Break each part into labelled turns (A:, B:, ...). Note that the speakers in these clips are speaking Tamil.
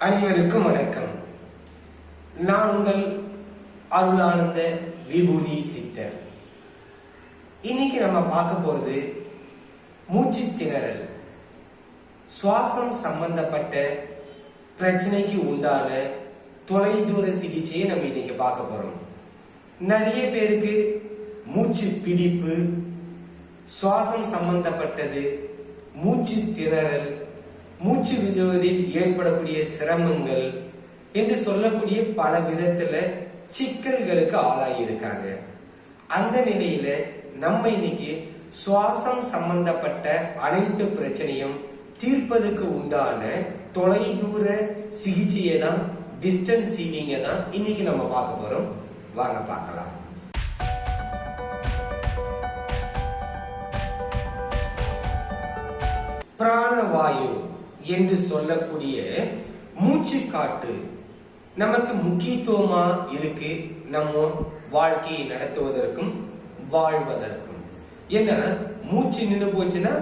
A: அனைவருக்கும் வணக்கம். நான் உங்கள் அருளானந்த விபூதி சித்தர். இன்னைக்கு நம்ம பார்க்க போறது மூச்சு திணறல், சுவாசம் சம்பந்தப்பட்ட பிரச்சனைக்கு உண்டான தொலைதூர சிகிச்சையை நம்ம இன்னைக்கு பார்க்க போறோம். நிறைய பேருக்கு மூச்சு பிடிப்பு, சுவாசம் சம்பந்தப்பட்டது, மூச்சு திணறல், மூச்சு விடுவதில் ஏற்படக்கூடிய சிரமங்கள் என்று சொல்லக்கூடிய பல விதத்துல சிக்கல்களுக்கு ஆளாகி இருக்காங்க. அந்த நிலையில நம்ம இன்னைக்கு சுவாசம் சம்பந்தப்பட்ட அனைத்து பிரச்சனையும் தீர்ப்பதற்கு உண்டான தொலைதூர சிகிச்சையை தான், டிஸ்டன்ஸ் ஹீலிங்கை தான் இன்னைக்கு நம்ம பார்க்க போறோம். வாங்க பார்க்கலாம். பிராணவாயு என்று சொல்லக்கூடிய மூச்சு காற்று நமக்கு முக்கியத்துவமா இருக்கு, நம்ம வாழ்க்கையை நடத்துவதற்கும் வாழ்வதற்கும். என்ன, மூச்சு நின்று போச்சுன்னா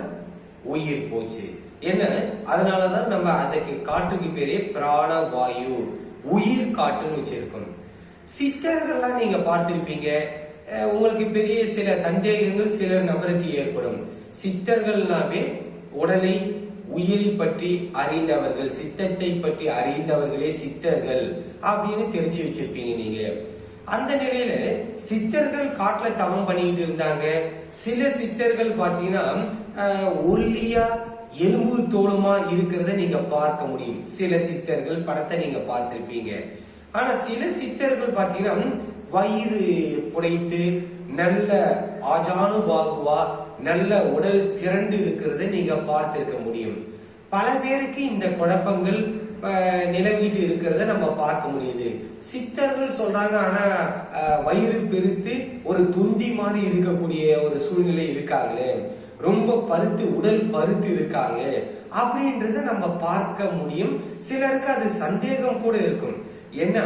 A: உயிர் போச்சு. என்ன, அதனாலதான் நம்ம அதுக்கு காற்றுக்கு பேரே பிராணவாயு, உயிர் காற்றுன்னு வச்சிருக்கோம். சித்தர்கள்லாம் நீங்க பார்த்திருப்பீங்க. உங்களுக்கு பெரிய சில சந்தேகங்கள் சில நபருக்கு ஏற்படும். சித்தர்கள்னாவே உடலை, உயிரை பற்றி அறிந்தவர்கள், சித்தத்தை பற்றி அறிந்தவர்களே சித்தர்கள் அப்படின்னு தெரிஞ்சு வச்சிருப்பீங்க நீங்க. அந்த நிலையில சித்தர்கள் காட்டுல தவம் பண்ணிட்டு இருந்தாங்க. சில சித்தர்கள் பாத்தீங்கன்னா ஒல்லியா எலும்பு தோலுமா இருக்கிறத நீங்க பார்க்க முடியும். சில சித்தர்கள் படத்தை நீங்க பார்த்திருப்பீங்க. ஆனா சில சித்தர்கள் பாத்தீங்கன்னா வயிறு புடைத்து நல்ல ஆஜானுபாகுவா, நல்ல உடல் திரண்டு இருக்கிறத நீங்க பார்த்திருக்க முடியும். பல பேருக்கு இந்த குழப்பங்கள் நிலவிட்டு இருக்கிறத நம்ம பார்க்க முடியுது. சித்தர்கள் சொல்றாங்க, ஆனா வயிறு பெருத்து ஒரு துந்தி மாதிரி இருக்கக்கூடிய ஒரு சூழ்நிலை இருக்காங்களே, ரொம்ப பருத்து, உடல் பருத்து இருக்காங்க அப்படின்றத நம்ம பார்க்க முடியும். சிலருக்கு அது சந்தேகம் கூட இருக்கும். ஏன்னா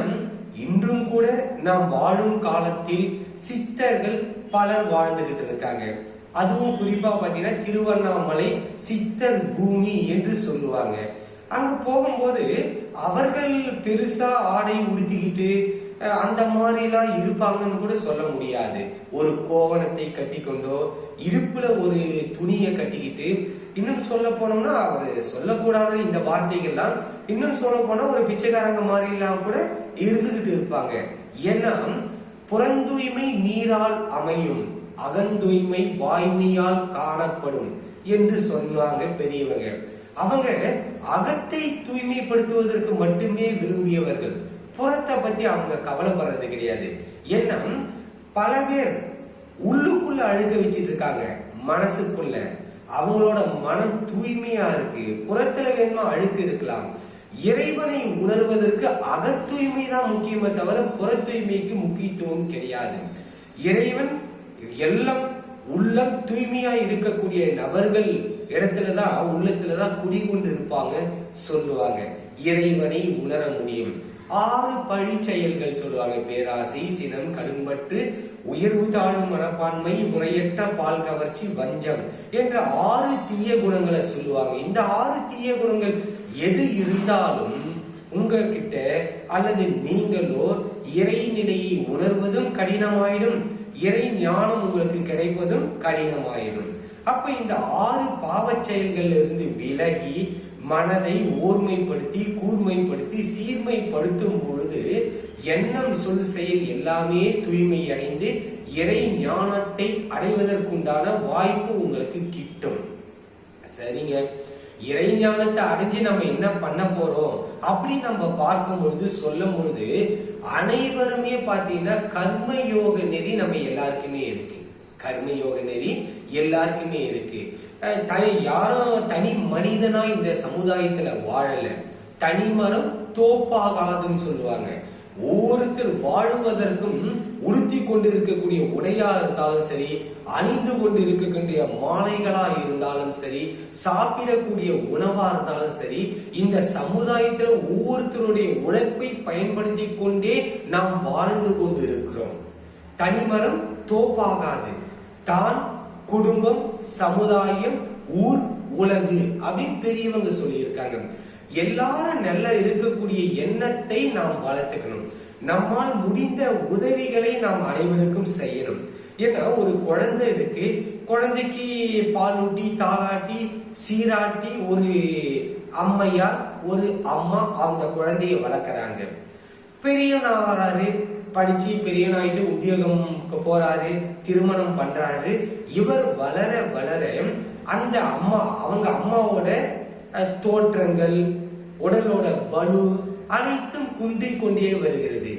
A: இன்றும் கூட நாம் வாழும் காலத்தில் சித்தர்கள் பலர் வாழ்ந்துகிட்டு இருக்காங்க. அதுவும் குறிப்பா பாத்தீங்கன்னா திருவண்ணாமலை சித்தர் பூமி என்று சொல்லுவாங்க. அங்க போகும்போது அவர்கள் பெருசா ஆடை உடுத்திக்கிட்டு அந்த மாதிரி எல்லாம் இருப்பாங்கன்னு கூட சொல்ல முடியாது. ஒரு கோவணத்தை கட்டி கொண்டோ, இடுப்புல ஒரு துணியை கட்டிக்கிட்டு, இன்னும் சொல்ல போனோம்னா அவரு சொல்லக்கூடாத இந்த வார்த்தைகள்லாம், இன்னும் சொல்ல போனா ஒரு பிச்சைக்காரங்க மாதிரி எல்லாம் கூட இருந்துகிட்டு இருப்பாங்க. ஏன்னா புறந்தூய்மை நீரால் அமையும், அகந்தூய்மை வாய்மையால் காணப்படும் என்று சொன்னாங்க பெரியவங்க. அவங்க அகத்தை தூய்மைப்படுத்துவதற்கு மட்டுமே விரும்பியவர்கள், புறத்தை பத்தி அவங்க கவலைப்படுறது கிடையாது. ஏன்னா பல பேர் உள்ளுக்குள்ள அழுக்க வச்சிட்டு இருக்காங்க, மனசுக்குள்ள. அவங்களோட மனம் தூய்மையா இருக்கு, புறத்துல வேணுமா அழுக்கு இருக்கலாம். இறைவனை உணர்வதற்கு அகத்தூய்மை தான் முக்கியமே தவிர புற தூய்மைக்கு முக்கியத்துவம் கிடையாது. இறைவன் எல்லாம் உள்ளம் தூய்மையா இருக்கக்கூடிய நபர்கள் இடத்துலதான், உள்ளத்துலதான் குடிகொண்டு இருப்பாங்க சொல்லுவாங்க. இறைவனை உணர முடியும். 6 பழி செயல்கள் சொல்லுவாங்க: பேராசை, சினம், கடும்பற்று, உயர்வு தாழும் மனப்பான்மை, முறையற்ற பால் கவர்ச்சி, வஞ்சம் என்ற 6 தீய குணங்களை சொல்லுவாங்க. இந்த 6 தீய குணங்கள் எது இருந்தாலும் உங்ககிட்ட அல்லது நீங்களோ இறைநிலையை உணர்வதும் கடினமாயிடும், இறை ஞானம் உங்களுக்கு கிடைப்பதும் கடினமாயிடும். அப்ப இந்த 6 பாவச் செயல்கள்ல இருந்து விலகி மனதை ஓர்மைப்படுத்தி, கூர்மைப்படுத்தி, சீர்மைப்படுத்தும் பொழுது எண்ணம், சொல், செயல் எல்லாமே தூய்மை அடைந்து இறை ஞானத்தை அடைவதற்குண்டான வாய்ப்பு உங்களுக்கு கிட்டும். சரிங்க, இறை ஞானத்தை அடைஞ்சு நம்ம என்ன பண்ண போறோம் அப்படின்னு நம்ம பார்க்கும் பொழுது, சொல்லும் பொழுது அனைவருமே பாத்தீங்கன்னா கர்மயோக நெறி நம்ம எல்லாருக்குமே இருக்கு. கர்மயோக நெறி எல்லாருக்குமே இருக்கு. யாரும் தனி மனிதனா இந்த சமுதாயத்துல வாழல. தனி மரம் தோப்பாகாதுன்னு சொல்லுவாங்க. ஒவ்வொருத்தர் வாழ்வதற்கும் உடுத்தி கொண்டு இருக்கக்கூடிய உடையா இருந்தாலும் சரி, அணிந்து கொண்டு இருக்கக்கூடிய மாலைகளா இருந்தாலும் சரி, சாப்பிடக்கூடிய உணவா இருந்தாலும் சரி, இந்த சமுதாயத்துல ஒவ்வொருத்தருடைய உழைப்பை பயன்படுத்தி கொண்டே நாம் வாழ்ந்து கொண்டு இருக்கிறோம். தனிமரம் தோப்பாகாது. தான், குடும்பம், சமுதாயம், ஊர், உலகு அப்படின்னு பெரியவங்க சொல்லி இருக்காங்க. எல்லாரும் நல்லா இருக்கக்கூடிய எண்ணத்தை நாம் வளர்த்துக்கணும். நம்மால் முடிந்த உதவிகளை நாம் அனைவருக்கும் செய்யணும். ஏன்னா ஒரு குழந்தை இருக்கு, குழந்தைக்கு பாலூட்டி தாளாட்டி சீராட்டி ஒரு அம்மையார் ஒரு அம்மா அந்த குழந்தைய வளர்க்கறாங்க. பெரியவனாகிறாரு, படிச்சு பெரியவனாயிட்டு உத்தியோகம் போறாரு, திருமணம் பண்றாரு. இவர் வளர வளர அந்த அம்மா அவங்க அம்மாவோட தோற்றங்கள் உடலோட வலு அனைத்தும் குன்றிக் கொண்டே வருகிறது.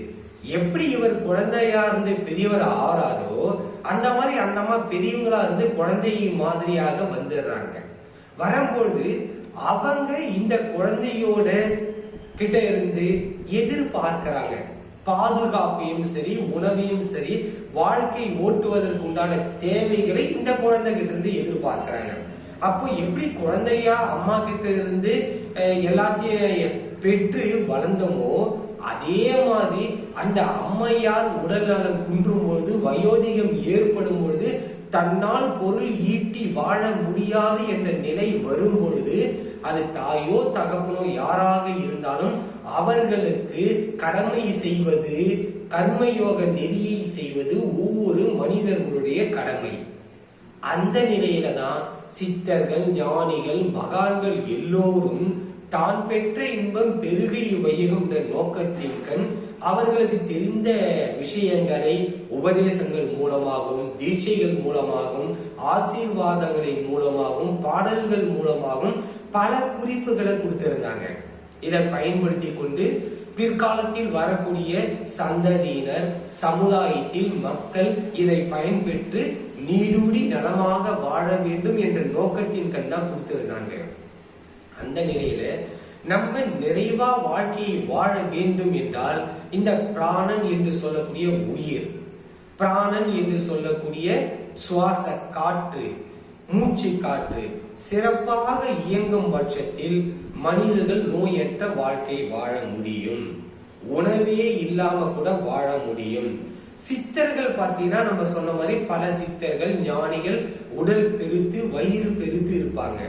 A: எப்படி இவர் குழந்தையா இருந்து பெரியவர் ஆறாரோ அந்த மாதிரி அந்த அம்மா பெரியவங்களா இருந்து குழந்தை மாதிரியாக வந்துடுறாங்க. வரும்பொழுது அவங்க இந்த குழந்தையோட கிட்ட இருந்து எதிர்பார்க்கிறாங்க பாதுகாப்பையும் சரி உணவையும் சரி வாழ்க்கை ஓட்டுவதற்கு உண்டான தேவைகளை இந்த குழந்தை கிட்ட இருந்து எதிர்பார்க்கிறாங்க. அப்போ எப்படி குழந்தையா அம்மா கிட்ட இருந்து எல்லாத்தையும் பெற்று வளர்ந்தோமோ அதே மாதிரி அந்த அம்மையார் உடல் நலம் குன்றும் பொழுது வயோதிகம் ஏற்படும் பொழுது தன்னால் பொருள் ஈட்டி வாழ முடியாது என்ற நிலை வரும் பொழுது அது தாயோ தகப்பனோ யாராக இருந்தாலும் அவர்களுக்கு கடமை செய்வது கர்மயோக நெறியை செய்வது ஒவ்வொரு மனிதர்களுடைய கடமை. அந்த நிலையில தான் சித்தர்கள் ஞானிகள் மகான்கள் எல்லோரும் தான் பெற்ற இன்பம் பெருகை வையகம் என்ற நோக்கத்தின் கண் அவர்களுக்கு தெரிந்த விஷயங்களை உபதேசங்கள் மூலமாகவும் தீட்சைகள் மூலமாகவும் ஆசீர்வாதங்களின் மூலமாகவும் பாடல்கள் மூலமாகவும் பல குறிப்புகளை கொடுத்திருந்தாங்க. இதை பயன்படுத்தி கொண்டு பிற்காலத்தில் வரக்கூடிய சந்ததியினர் சமுதாயத்தில் மக்கள் இதை பயன்பெற்று நீடூடி நலமாக வாழ வேண்டும் என்ற நோக்கத்தின் கண் தான் கொடுத்திருந்தாங்க. அந்த நிலையில நம்ம நிறைவா வாழ்க்கையை வாழ வேண்டும் என்றால் இந்த பிராணன் என்று சொல்லக்கூடிய உயிர், பிராணன் என்று சொல்லக்கூடிய சுவாச காற்று, மூச்சு காற்று சிறப்பாக இயங்கும் பட்சத்தில் மனிதர்கள் நோயற்ற வாழ்க்கை வாழ முடியும். உணவே இல்லாம கூட வாழ முடியும். சித்தர்கள் பார்த்தீங்கன்னா நம்ம சொன்ன மாதிரி பல சித்தர்கள் ஞானிகள் உடல் பெருத்து வயிறு பெருத்து இருப்பாங்க.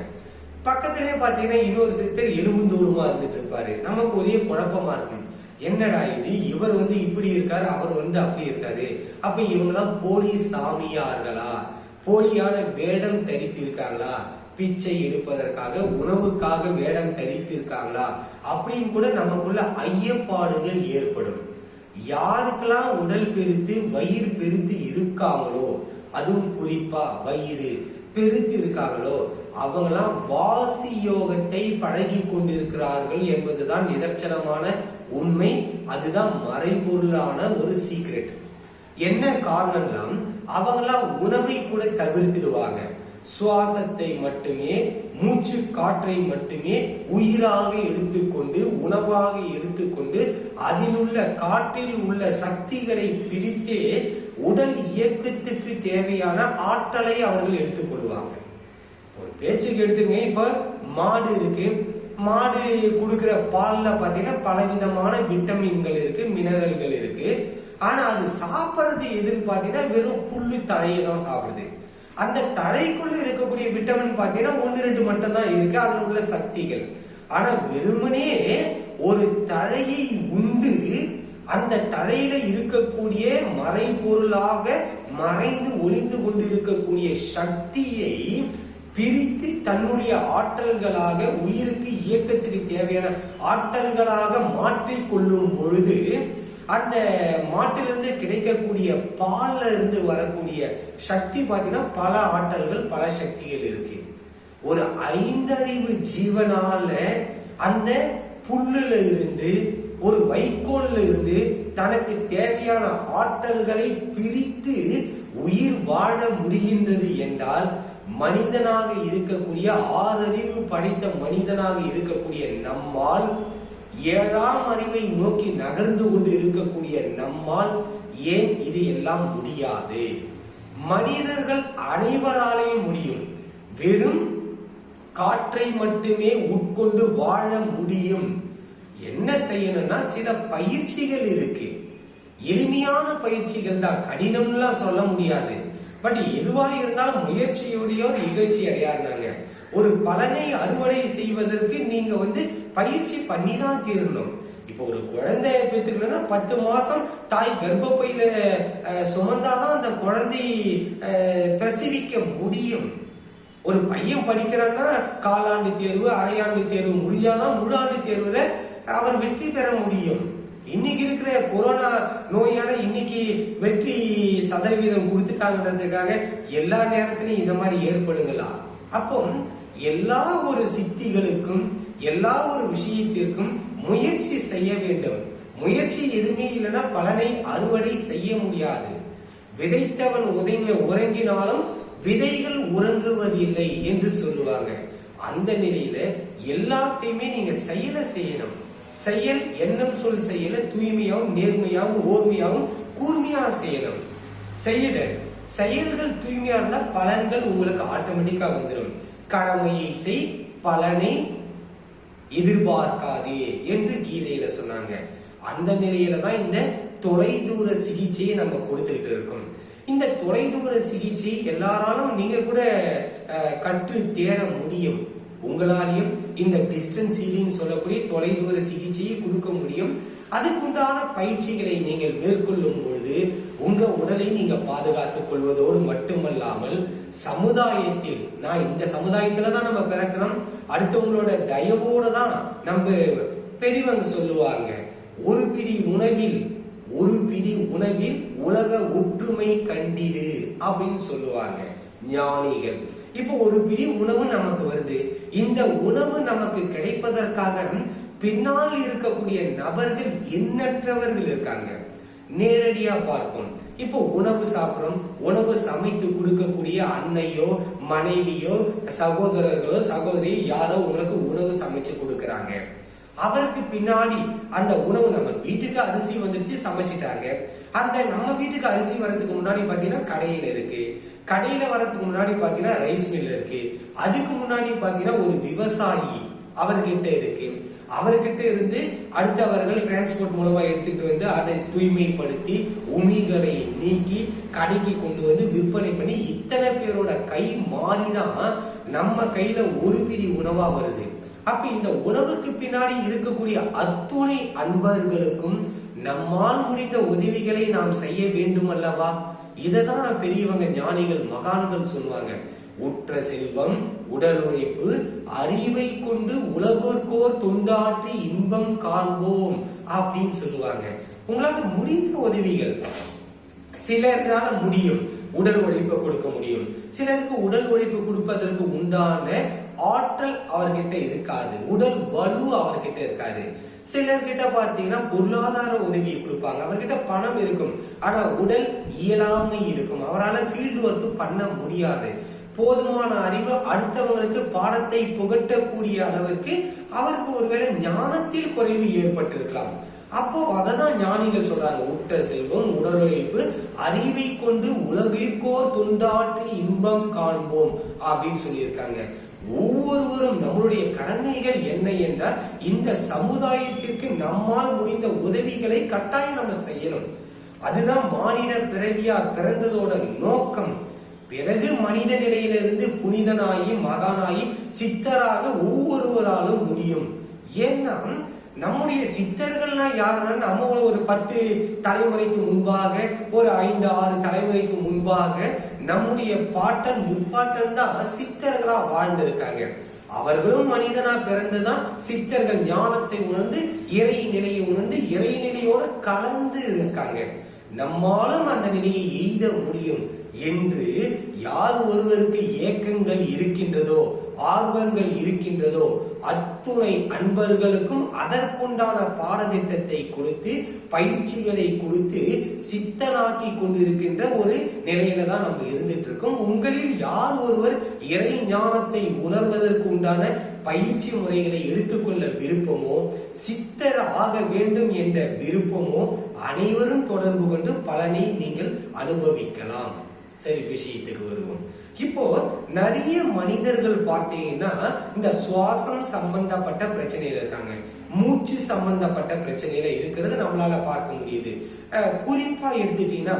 A: பக்கத்திலே பாத்தீங்கன்னா இன்னொரு சித்தர் எலும்புந்தூரமா இருந்துட்டு இருப்பாரு. நமக்கு ஒரே குழப்பமா இருக்கும், என்னடா இது இவர் இப்படி இருக்காரு அவர் அப்படி இருக்காரு. அப்ப இவங்கெல்லாம் போலி சாமியார்களா, போலியான வேடம் தரித்து இருக்காங்களா, பிச்சை எடுப்பதற்காக உணவுக்காக வேடம் தரித்து இருக்காங்களா அப்படின்னு கூட நமக்குள்ள ஐயப்பாடுகள் ஏற்படும். யாருக்கெல்லாம் உடல் பெருத்து வயிறு பெருத்து இருக்காங்களோ அதுவும் குறிப்பா வயிறு பெருத்து இருக்காங்களோ அவங்கெல்லாம் வாசி யோகத்தை பழகி கொண்டிருக்கிறார்கள் என்பதுதான் நிதர்சனமான உண்மை. அதுதான் மறைபொருளான ஒரு சீக்ரெட். என்ன காரணம்னா அவங்கெல்லாம் உணவை கூட தவிர்த்திடுவாங்க. சுவாசத்தை மட்டுமே மூச்சு காற்றை மட்டுமே உயிராக எடுத்துக்கொண்டு உணவாக எடுத்துக்கொண்டு அதில் உள்ள காற்றில் உள்ள சக்திகளை பிரித்தே உடல் இயக்கத்துக்கு தேவையான ஆற்றலை அவர்கள் எடுத்துக்கொள்வாங்க. ஒரு பேச்சுக்கு எடுத்துங்க, இப்ப மாடு இருக்கு, மாடு கொடுக்கிற பால்ல பாத்தீங்கன்னா பலவிதமான விட்டமின்கள் இருக்கு, மினரல்கள் இருக்கு. ஆனா அது சாப்பிடுறது எதுன்னு பாத்தீங்கன்னா வெறும் புல்லு தழையை தான் சாப்பிடுது. அந்த தழைக்குள்ள இருக்கக்கூடிய விட்டமின் பாத்தீங்கன்னா 1-2 மட்டும் தான் இருக்கு, அதுல உள்ள சக்திகள். ஆனா வெறுமனே ஒரு தழையை உண்டு அந்த தழையில இருக்கக்கூடிய மறைபொருளாக மறைந்து ஒளிந்து கொண்டு இருக்கக்கூடிய சக்தியை பிரித்து தன்னுடைய ஆற்றல்களாக உயிருக்கு இயக்கத்திற்கு தேவையான ஆற்றல்களாக மாற்றிக் கொள்ளும் பொழுது அந்த மாட்டிலிருந்து கிடைக்கக்கூடிய பால்ல இருந்து வரக்கூடிய சக்தி பாத்தீங்கன்னா பல ஆற்றல்கள் பல சக்திகள் இருக்கு. ஒரு 5 அறிவு ஜீவனால அந்த புல்லுல இருந்து ஒரு வைக்கோல்ல இருந்து தனக்கு தேவையான ஆற்றல்களை பிரித்து உயிர் வாழ முடிகின்றது என்றால் மனிதனாக இருக்கக்கூடிய 6 அறிவு படைத்த மனிதனாக இருக்கக்கூடிய நம்மால் 7ஆம் அறிவை நோக்கி நகர்ந்து கொண்டு இருக்கக்கூடிய நம்மால் ஏன் இது எல்லாம் முடியாது? மனிதர்கள் அனைவராலேயும் முடியும். வெறும் காற்றை மட்டுமே உட்கொண்டு வாழ முடியும். என்ன செய்யணும்னா சில பயிற்சிகள் இருக்கு, எளிமையான பயிற்சிகள் தான், கடினம்லாம் சொல்ல முடியாது. பட் எதுவா இருந்தாலும் முயற்சியோடையோ இகழ்ச்சி அடையாருனாங்க. ஒரு பலனை அறுவடை செய்வதற்கு நீங்க பயிற்சி பண்ணி தான் தீரணும். இப்போ ஒரு குழந்தைய பெற்றுக்கணும்னா 10 மாசம் தாய் கர்ப்பப்பையில சுமந்தாதான் அந்த குழந்தை பிரசவிக்க முடியும். ஒரு பையன் படிக்கிறான்னா காலாண்டு தேர்வு, அரையாண்டு தேர்வு முடிஞ்சாதான் முழு ஆண்டு தேர்வுல அவர் வெற்றி பெற முடியும். இன்னைக்கு இருக்கிற கொரோனா நோயால இன்னைக்கு வெற்றி சதவீதம் கொடுத்துட்டாங்கன்றதுக்காக எல்லா நேரத்திலையும் இந்த மாதிரி ஏற்படுங்களா? அப்போ எல்லா ஒரு சித்திகளுக்கும் எல்லா ஒரு விஷயத்திற்கும் முயற்சி செய்ய வேண்டும். முயற்சி எதுவுமே இல்லைன்னா பலனை அறுவடை செய்ய முடியாது. விதைத்தவன் உறங்கினாலும் விதைகள் உறங்குவதில்லை என்று சொல்லுவாங்க. அந்த நிலையில எல்லாத்தையுமே நீங்க செயலை செய்யணும். செயல் எண்ணம் சொல் செயல தூய்மையாகவும் நேர்மையாகவும் ஓர்மையாகவும் கூர்மையா செய்யணும். செயல்கள் தூய்மையா இருந்தா பலன்கள் உங்களுக்கு ஆட்டோமேட்டிக்கா வந்துடும். கடமையை செய், பலனை எதிர்பார்க்காதே என்று கீதையில சொன்னாங்க. அந்த நிலையில தான் இந்த தொலைதூர சிகிச்சையை நம்ம கொடுத்துக்கிட்டு இருக்கோம். இந்த தொலைதூர சிகிச்சை எல்லாராலும் நீங்க கூட கற்று தேர முடியும். உங்களாலையும் இந்த டிஸ்டன்ஸ் ஹீலிங் சொல்லக்கூடிய தொலைதூர சிகிச்சையை கொடுக்க முடியும். அதுக்குண்டான பயிற்சிகளை நீங்கள் மேற்கொள்ளும் பொழுது உங்க உடலை நீங்க பாதுகாத்துக் கொள்வதோடு மட்டுமல்லாமல் சமுதாயத்தில், நான் இந்த சமுதாயத்துல தான் நம்ம பிறக்கிறோம், அடுத்தவங்களோட தயவோட தான் நம்ம பெரியவங்க சொல்லுவாங்க, ஒரு பிடி உணவில் உலக ஒற்றுமை கண்டிடு அப்படின்னு சொல்லுவாங்க ஞானிகள். இப்போ ஒரு பிடி உணவு நமக்கு வருது. இந்த உணவு நமக்கு கிடைப்பதற்காக பின்னால் இருக்கக்கூடிய நபர்கள் எண்ணற்றவர்கள் இருக்காங்க. நேரடியா பார்ப்போம். இப்போ உணவு சாப்பிடுறோம், உணவு சமைத்து கொடுக்கக்கூடிய அன்னையோ மனைவியோ சகோதரர்களோ சகோதரியோ யாரோ உங்களுக்கு உணவு சமைச்சு கொடுக்கறாங்க. அவருக்கு பின்னாடி அந்த உணவு, நம்ம வீட்டுக்கு அரிசி வந்துருச்சு, சமைச்சிட்டாங்க. அந்த நம்ம வீட்டுக்கு அரிசி வர்றதுக்கு முன்னாடி பாத்தீங்கன்னா கடையில இருக்கு. கடையில வர்றதுக்கு முன்னாடி பாத்தீங்கன்னா ரைஸ் மில் இருக்கு. அதுக்கு முன்னாடி பாத்தீங்கன்னா ஒரு விவசாயி அவர்கிட்ட இருக்கு. அவர்கிட்ட இருந்து அடுத்தவர்கள் டிரான்ஸ்போர்ட் மூலமா எடுத்துட்டு வந்து அதை தூய்மைப்படுத்தி உமிகளை நீக்கி கடைக்கு கொண்டு வந்து விற்பனை பண்ணி இத்தனை பேரோட கை மாறிதான் நம்ம கையில ஒரு பிடி உணவா வருது. அப்ப இந்த உணவுக்கு பின்னாடி இருக்கக்கூடிய அத்துணை அன்பர்களுக்கும் நம்மால் முடிந்த உதவிகளை நாம் செய்ய வேண்டும் அல்லவா? இததான் பெரியவங்க ஞானிகள் மகான்கள் சொல்லுவாங்க. உற்ற செல்வம் உடல் உழைப்பு அறிவை கொண்டு உலகோர்க்கோர் தொண்டாற்றி இன்பம் காண்போம் அப்படின்னு சொல்லுவாங்க. உங்களால முடிந்த உதவிகள், சிலரால முடியும் உடல் உழைப்பு கொடுக்க முடியும், சிலருக்கு உடல் உழைப்பு கொடுப்பதற்கு உண்டான ஆற்றல் அவர்கிட்ட இருக்காது, உடல் வலு அவர்கிட்ட இருக்காது. சிலர்கிட்ட பார்த்தீங்கன்னா பொருளாதார உதவியை கொடுப்பாங்க, அவர்கிட்ட பணம் இருக்கும், ஆனா உடல் இயலாமை இருக்கும், அவரால் ஃபீல்டு ஒர்க் பண்ண முடியாது. போதுமான அறிவு அடுத்தவங்களுக்கு பாடத்தை புகட்டக்கூடிய அளவிற்கு அவருக்கு ஒருவேளை ஞானத்தில் குறைவு ஏற்பட்டிருக்கலாம். அப்போ அததான் ஞானிகள் சொல்றாங்க, உற்ற செல்வம் உடல் உழைப்பு அறிவை கொண்டு உலகிற்கோர் தொண்டாற்றி இன்பம் காண்போம் அப்படின்னு சொல்லியிருக்காங்க. ஒவ்வொருவரும் நம்மளுடைய கடமைகள் என்ன என்றால் இந்த சமுதாயத்திற்கு நம்மால் முடிந்த உதவிகளை கட்டாயம் நம்ம செய்யணும். அதுதான் மானிட பிறவியா பிறந்ததோட நோக்கம். பிறகு மனித நிலையிலிருந்து புனிதனாகி மகானாகி சித்தராக ஒவ்வொருவராலும் முடியும். ஏன்னா நம்முடைய சித்தர்கள்னா யாருன்னா நம்ம ஒரு 10 தலைமுறைக்கு முன்பாக, ஒரு 5-6 தலைமுறைக்கு முன்பாக நம்முடைய பாட்டன் முப்பாட்டன் தான் சித்தர்களா வாழ்ந்திருக்காங்க. அவர்களும் மனிதனா பிறந்துதான் சித்தர்கள் ஞானத்தை உணர்ந்து இறை நிலையை உணர்ந்து இறை நிலையோட கலந்து இருக்காங்க. நம்மாலும் அந்த நிலையை எய்த முடியும் என்று யார் ஒருவருக்கு ஏக்கங்கள் இருக்கின்றதோ ஆர்வங்கள் இருக்கின்றதோ அத்துணை அன்பர்களுக்கும் அதற்குண்டான பாடத்திட்டத்தை கொடுத்து பயிற்சிகளை கொடுத்து சித்தனாக்கி கொண்டிருக்கின்ற ஒரு நிலையில தான் நம்ம இருந்துட்டு இருக்கோம். உங்களில் யார் ஒருவர் இறை ஞானத்தை உணர்வதற்கு உண்டான பயிற்சி முறைகளை எடுத்துக்கொள்ள விருப்பமோ சித்தர் ஆக வேண்டும் என்ற விருப்பமோ அனைவரும் தொடர்பு கொண்டு பலனை நீங்கள் அனுபவிக்கலாம். சரி, விஷயத்துக்கு வருவோம். இப்போ நிறைய மனிதர்கள் பார்த்தீங்கன்னா இந்த சுவாசம் சம்பந்தப்பட்ட பிரச்சனையில இருக்காங்க, மூச்சு சம்பந்தப்பட்ட பிரச்சனையில இருக்கிறது நம்மளால பார்க்க முடியுது. குறிப்பா எடுத்துட்டீங்கன்னா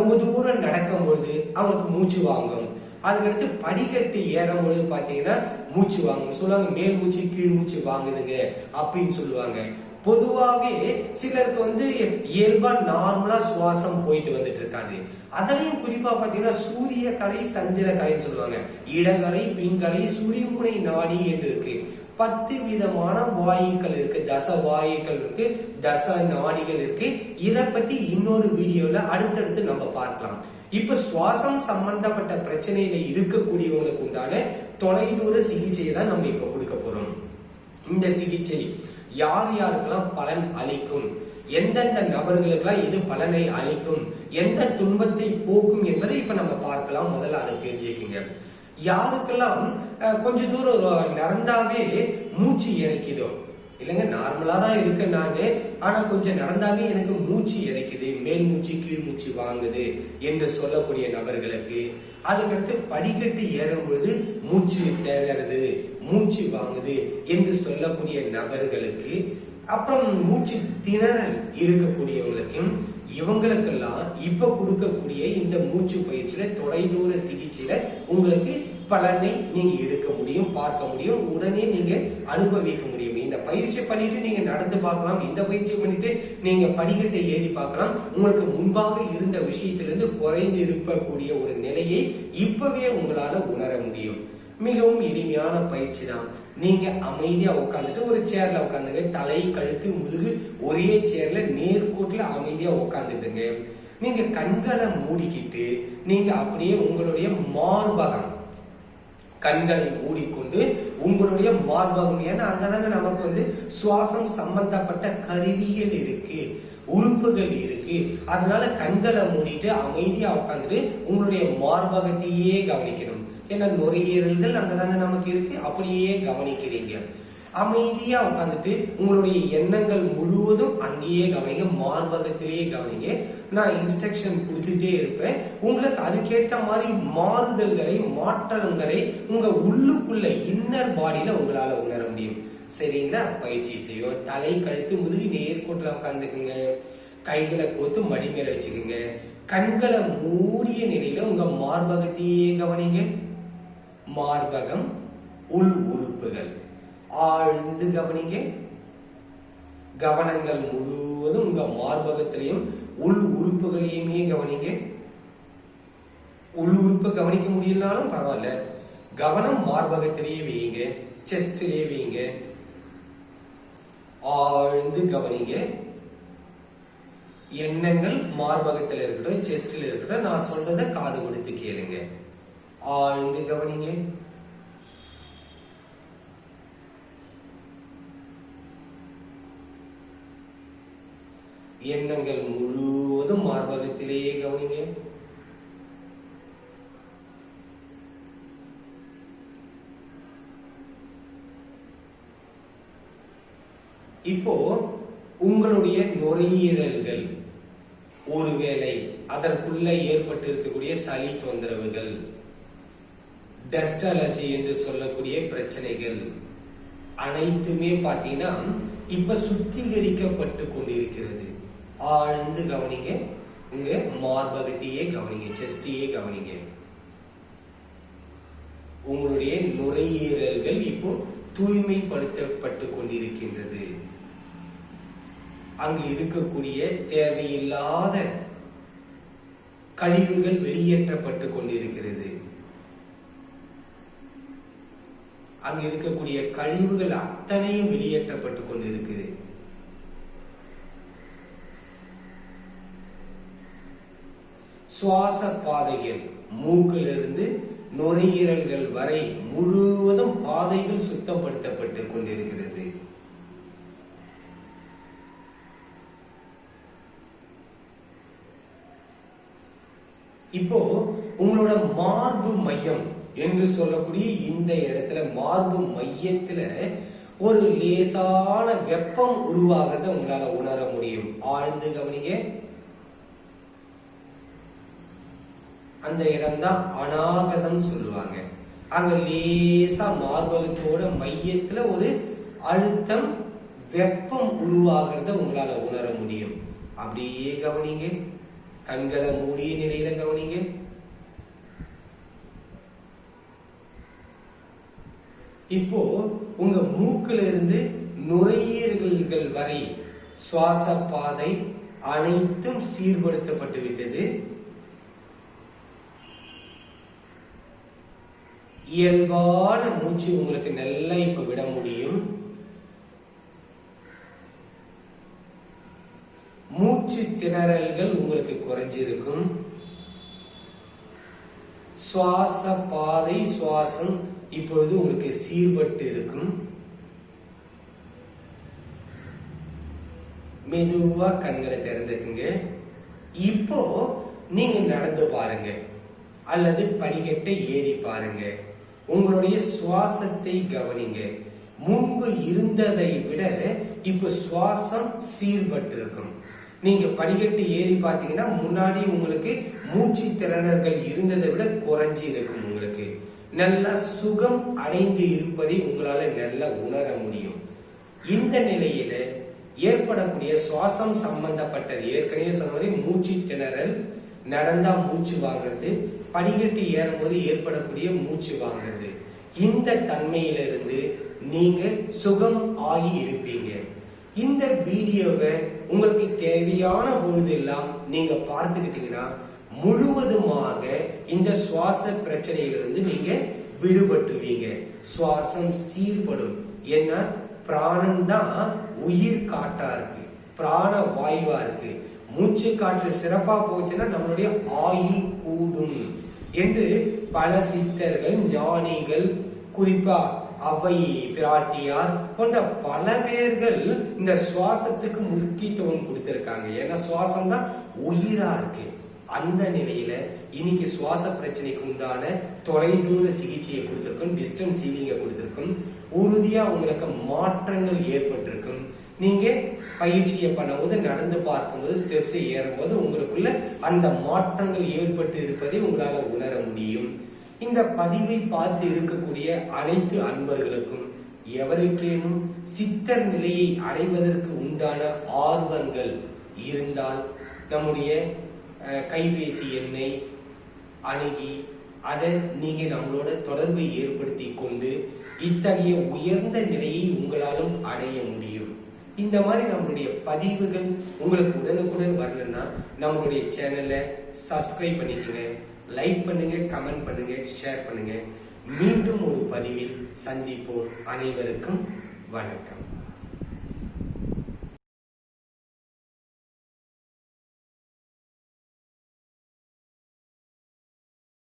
A: ரொம்ப தூரம் நடக்கும் பொழுது அவங்களுக்கு மூச்சு வாங்கும். அதுக்கடுத்து படிக்கட்டு ஏறும் பொழுது பாத்தீங்கன்னா மூச்சு வாங்கணும் சொல்லுவாங்க, மேல் மூச்சு கீழ் மூச்சு வாங்குதுங்க அப்படின்னு சொல்லுவாங்க. பொதுவாகவே சிலருக்கு இயல்பா நார்மலா சுவாசம் போயிட்டு வந்துட்டு இருக்காது. அதுலயும் குறிப்பா பாத்தீங்கன்னா சூரிய கலை சந்திர கலைன்னு சொல்லுவாங்க. இடகலை பின்கலை சுழிமுனை நாடி என்று இருக்கு. 10 விதமான வாயுக்கள் இருக்கு, தச வாயுக்கள் இருக்கு, தச நாடிகள் இருக்கு. இத பத்தி இன்னொரு வீடியோல அடுத்தடுத்து நம்ம பார்க்கலாம். இப்ப சுவாசம் சம்பந்தப்பட்ட பிரச்சனையில இருக்கக்கூடியவங்களுக்கு உண்டான தொலைதூர சிகிச்சையை தான் நம்ம இப்ப கொடுக்க போறோம். இந்த சிகிச்சை யார் யாருக்கெல்லாம் பலன் அளிக்கும், எந்தெந்த நபர்களுக்கெல்லாம் இது பலனை அளிக்கும், எந்த துன்பத்தை போக்கும் என்பதை இப்ப நம்ம பார்க்கலாம். முதல்ல அதை தெரிஞ்சுக்கங்க. யாருக்கெல்லாம் கொஞ்ச தூரம் நடந்தாவே மூச்சு இறைக்குதோ, இல்லைங்க நார்மலா தான் இருக்கு நானு, ஆனா கொஞ்சம் நடந்தாவே எனக்கு மூச்சு இறைக்குது, மேல் மூச்சு கீழ் மூச்சு வாங்குது என்று சொல்லக்கூடிய நபர்களுக்கு, அதுக்கடுத்து படிக்கட்டு ஏறும் பொழுது மூச்சு திணறுது, மூச்சு வாங்குது என்று சொல்லக்கூடிய நபர்களுக்கு, அப்புறம் மூச்சு திணறல் இருக்கக்கூடியவங்களுக்கும், இவங்களுக்கெல்லாம் இப்ப கொடுக்கக்கூடிய இந்த மூச்சு பயிற்சியில தொலைதூர சிகிச்சையில உங்களுக்கு பலனை நீங்க எடுக்க முடியும், பார்க்க முடியும், உடனே நீங்க அனுபவிக்க முடியும். இந்த பயிற்சி பண்ணிட்டு நீங்க நடந்து பார்க்கலாம், இந்த பயிற்சி பண்ணிட்டு நீங்க படிக்கட்டை ஏறி பார்க்கலாம். உங்களுக்கு முன்பாக இருந்த விஷயத்திலிருந்து குறைந்து இருக்கக்கூடிய ஒரு நிலையை இப்பவே உங்களால உணர முடியும். மிகவும் எளிமையான பயிற்சி தான். நீங்க அமைதியா உட்காந்துட்டு ஒரு சேர்ல உட்காந்துங்க, தலை கழுத்து முதுகு ஒரே சேர்ல நேர்கோட்டுல அமைதியா உட்காந்துடுங்க. நீங்க கண்களை மூடிக்கிட்டு நீங்க அப்படியே உங்களுடைய மார்பகம், கண்களை மூடிக்கொண்டு உங்களுடைய மார்பகம், ஏன்னா அங்கதாங்க நமக்கு சுவாசம் சம்பந்தப்பட்ட கருவிகள் இருக்கு, உறுப்புகள் இருக்கு. அதனால கண்களை மூடிட்டு அமைதியா உட்காந்துட்டு உங்களுடைய மார்பகத்தையே கவனிக்கணும். ஏன்னா நுரையீரல்கள் அங்கதாங்க நமக்கு இருக்கு, அப்படியே கவனிக்கிறீங்க. அமைதியா உட்காந்துட்டு உங்களுடைய எண்ணங்கள் முழுவதும் அங்கேயே கவனிங்க, மார்பகத்திலேயே கவனிங்க. நான் இன்ஸ்ட்ரக்ஷன் கொடுத்துட்டே இருப்பேன். உங்களுக்கு அதுக்கேற்ற மாதிரி மாறுதல்களை மாற்றங்களை உங்க உள்ளுக்குள்ள இன்னர் பாடியில உங்களால உணர முடியும். சரிங்களா? பயிற்சி செய்வோம். தலை கழுத்து முதுகு நேர்கோட்டில் உட்காந்துக்குங்க, கைகளை கோத்து மடி மேல வச்சுக்கோங்க. கண்களை மூடிய நிலையில உங்க மார்பகத்தையே கவனிங்க. மார்பகம், உள் உறுப்புகள் ஆழ்ந்து கவனிங்க. கவனங்கள் முழுவதும் உங்க மார்பகத்திலையும் உள் உறுப்புகளையுமே கவனிங்க. உள் உறுப்பு கவனிக்க முடியலனாலும் பரவாயில்ல, கவனம் மார்பகத்திலேயே வையுங்க, செஸ்டிலேயே வையுங்க. ஆழ்ந்து கவனிங்க. எண்ணங்கள் மார்பகத்தில் இருக்கட்டும், செஸ்டில் இருக்கட்டும், நான் சொல்றதை காது கொடுத்து கேளுங்க. ஆழ்ந்து கவனிங்க. எண்ணங்கள் முழுவதும் மார்பகத்திலேயே கவனிங்க. இப்போ உங்களுடைய நுரையீரல்கள் ஒருவேளை அதற்குள்ள ஏற்பட்டு இருக்கக்கூடிய சளி தொந்தரவுகள், டஸ்ட் அலர்ஜி என்று சொல்லக்கூடிய பிரச்சனைகள் அனைத்துமே பாத்தீங்கன்னா இப்ப சுத்திகரிக்கப்பட்டு கொண்டிருக்கிறது. ஆழ்ந்து கவனிங்க. உங்க மார்பகத்தையே கவனிங்க, செஸ்டியே கவனிங்க. உங்களுடைய நுரையீரல்கள் இப்போ தூய்மைப்படுத்தப்பட்டு கொண்டிருக்கின்றது. அங்கு இருக்கக்கூடிய தேவையில்லாத கழிவுகள் வெளியேற்றப்பட்டு கொண்டிருக்கிறது. அங்கு இருக்கக்கூடிய கழிவுகள் அத்தனையும் வெளியேற்றப்பட்டு கொண்டிருக்குது. சுவாச பாதைகள் மூக்கிலிருந்து நுரையீரல்கள் வரை முழுவதும் பாதைகள் சுத்தப்படுத்தப்பட்டு கொண்டிருக்கிறது. இப்போ உங்களோட மார்பு மையம் என்று சொல்லக்கூடிய இந்த இடத்துல, மார்பு மையத்துல ஒரு லேசான வெப்பம் உருவாகிறத உங்களால உணர முடியும். ஆழ்ந்து கவனிங்க. அந்த இடம் தான் அநாகதம் சொல்லுவாங்க. அங்க லேசா மார்பகத்தோட மையத்துல ஒரு அழுத்தம், வெப்பம் உருவாகிறத உங்களால உணர முடியும். அப்படியே கவனிங்க. கண்களை மூடிய நிலையில கவனிங்க. இப்போ உங்க மூக்குல இருந்து நுரையீரல்கள் வரை சுவாச பாதை அனைத்தும் சீர்படுத்தப்பட்டு விட்டது. இயல்பான மூச்சு உங்களுக்கு நல்லா இப்ப விட முடியும். மூச்சு திணறல்கள் உங்களுக்கு குறைஞ்சிருக்கும். சுவாச பாதை சுவாசம் இப்பொழுது உங்களுக்கு சீர்பட்டு இருக்கும். மெதுவா கண்களை திறந்துக்குங்க. இப்போ நீங்க நடந்து பாருங்க அல்லது படிக்கட்டை ஏறி பாருங்க. உங்களுடைய சுவாசத்தை கவனிங்க. முன்பு இருந்ததை விட இப்ப சுவாசம் சீர்பட்டு இருக்கும். நீங்க படிக்கட்டு ஏறி பார்த்தீங்கன்னா முன்னாடி உங்களுக்கு மூச்சு திறனர்கள் இருந்ததை விட குறைஞ்சி இருக்கும். உங்களுக்கு நல்ல சுகம் அடைந்து இருப்பதை உங்களால நல்லா உணர முடியும். இந்த நிலையில ஏற்படக்கூடிய சுவாசம் சம்பந்தப்பட்டது ஏற்கனவே சொன்ன மாதிரி மூச்சு திணறல், நடந்தா மூச்சு வாங்குறது, படிக்கட்டு ஏறும்போது ஏற்படக்கூடிய மூச்சு வாங்குறது, இந்த தன்மையிலிருந்து நீங்க சுகம் ஆகி இருப்பீங்க. இந்த வீடியோவை உங்களுக்கு தேவையான பொழுதெல்லாம் நீங்க பார்த்துக்கிட்டீங்கன்னா முழுவதுமாக இந்த சுவாச பிரச்சனையிலிருந்து நீங்க விடுபட்டுவீங்க. சுவாசம் சீர்படும். ஏன்னா பிராணன் தான் உயிர் காட்டா இருக்கு, பிராண வாயுவா இருக்கு. மூச்சு காற்று சிறப்பா போச்சுன்னா நம்மளுடைய ஆயுள் கூடும் என்று பல சித்தர்கள், ஞானிகள், குறிப்பா அவை பிராட்டியார் போன்ற பல பேர்கள் இந்த சுவாசத்துக்கு முக்கியத்துவம் கொடுத்திருக்காங்க. ஏன்னா சுவாசம் தான் உயிரா இருக்கு. அந்த நிலையில இன்னைக்கு சுவாச பிரச்சனைக்கு உண்டான தொலைதூர சிகிச்சையை கொடுத்திருக்கும், டிஸ்டன்ஸ் ஹீலிங்கை கொடுத்திருக்கும். உறுதியா உங்களுக்கு மாற்றங்கள் ஏற்பட்டிருக்கும். நீங்க பயிற்சியை பண்ணும்போது, நடந்து பார்க்கும்போது, ஸ்டெப்ஸ் ஏறும்போது உங்களுக்குள்ள அந்த மாற்றங்கள் ஏற்பட்டு இருப்பதை உங்களால உணர முடியும். இந்த பதிவை பார்த்து இருக்கக்கூடிய அனைத்து அன்பர்களுக்கும் எவருக்கேனும் சித்தர் நிலையை அடைவதற்கு உண்டான ஆர்வங்கள் இருந்தால் நம்முடைய கைபேசி எண்ணை அணுகி அதை நீங்க நம்மளோட தொடர்பை ஏற்படுத்தி கொண்டு இத்தகைய உயர்ந்த நிலையை உங்களாலும் அடைய முடியும். இந்த மாதிரி நம்மளுடைய பதிவுகள் உங்களுக்கு உடனுக்குடன் வரணும்னா நம்மளுடைய சேனலை சப்ஸ்கிரைப் பண்ணிக்கங்க, லைக் பண்ணுங்க, கமெண்ட் பண்ணுங்க, ஷேர் பண்ணுங்க. மீண்டும் ஒரு பதிவில் சந்திப்போம். அனைவருக்கும் வணக்கம்.